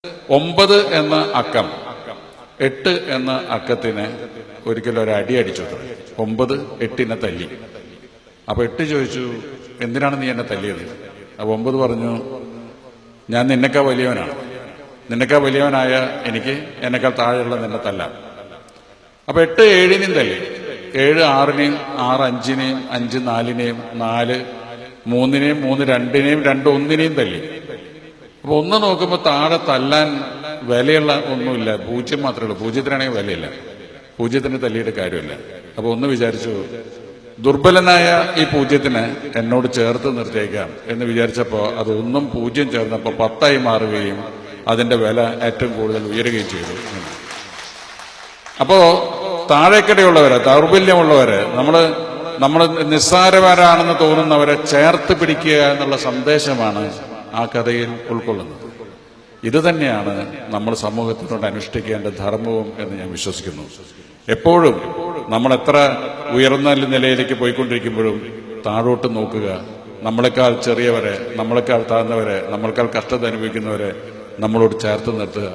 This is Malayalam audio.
9 എന്ന അക്കം 8 എന്ന അക്കത്തിന് ഒരിക്കലും ഒരു അടി അടിച്ചു. 9 8നെ തല്ലി. അപ്പൊ 8 ചോദിച്ചു, എന്തിനാണ് നീ എന്നെ തല്ലിയത്? അപ്പൊ 9 പറഞ്ഞു, ഞാൻ നിന്നെക്കാ വലിയവനാണ്. നിന്നെക്കാ വലിയവനായ എനിക്ക് എന്നെക്കാൾ താഴെയുള്ള നിന്നെ തല്ലാം. അപ്പൊ 8 7നെയും തല്ലി. 7 6നെയും, 6 5നെയും, 5 4നെയും, 4 3നെയും, 3 2നെയും, 2 1നെയും തല്ലി. അപ്പൊ 1 നോക്കുമ്പോ താഴെ തല്ലാൻ വിലയുള്ള ഒന്നുമില്ല, 0 മാത്രമേ ഉള്ളൂ. 0-ത്തിനാണെങ്കിൽ വിലയില്ല, 0-ത്തിന് തല്ലിയിട്ട് കാര്യമില്ല. അപ്പൊ 1 വിചാരിച്ചു, ദുർബലനായ ഈ 0-ത്തിനെ എന്നോട് ചേർത്ത് നിർത്തിയേക്കാം എന്ന് വിചാരിച്ചപ്പോ അത് 1ഉം 0 ചേർന്നപ്പോ 10ആയി മാറുകയും അതിന്റെ വില ഏറ്റവും കൂടുതൽ ഉയരുകയും ചെയ്തു. അപ്പോ താഴേക്കടയുള്ളവരെ, ദൗർബല്യമുള്ളവരെ, നമ്മൾ നിസ്സാരവരാണെന്ന് തോന്നുന്നവരെ ചേർത്ത് പിടിക്കുക എന്നുള്ള സന്ദേശമാണ് ആ കഥയിൽ ഉൾക്കൊള്ളുന്നത്. ഇത് തന്നെയാണ് നമ്മൾ സമൂഹത്തിനോട് അനുഷ്ഠിക്കേണ്ട ധർമ്മവും എന്ന് ഞാൻ വിശ്വസിക്കുന്നു. എപ്പോഴും നമ്മൾ എത്ര ഉയർന്ന നിലയിലേക്ക് പോയിക്കൊണ്ടിരിക്കുമ്പോഴും താഴോട്ട് നോക്കുക. നമ്മളെക്കാൾ ചെറിയവരെ, നമ്മളെക്കാൾ താഴ്ന്നവരെ, നമ്മളെക്കാൾ കഷ്ടത അനുഭവിക്കുന്നവരെ നമ്മളോട് ചേർത്ത് നിർത്തുക.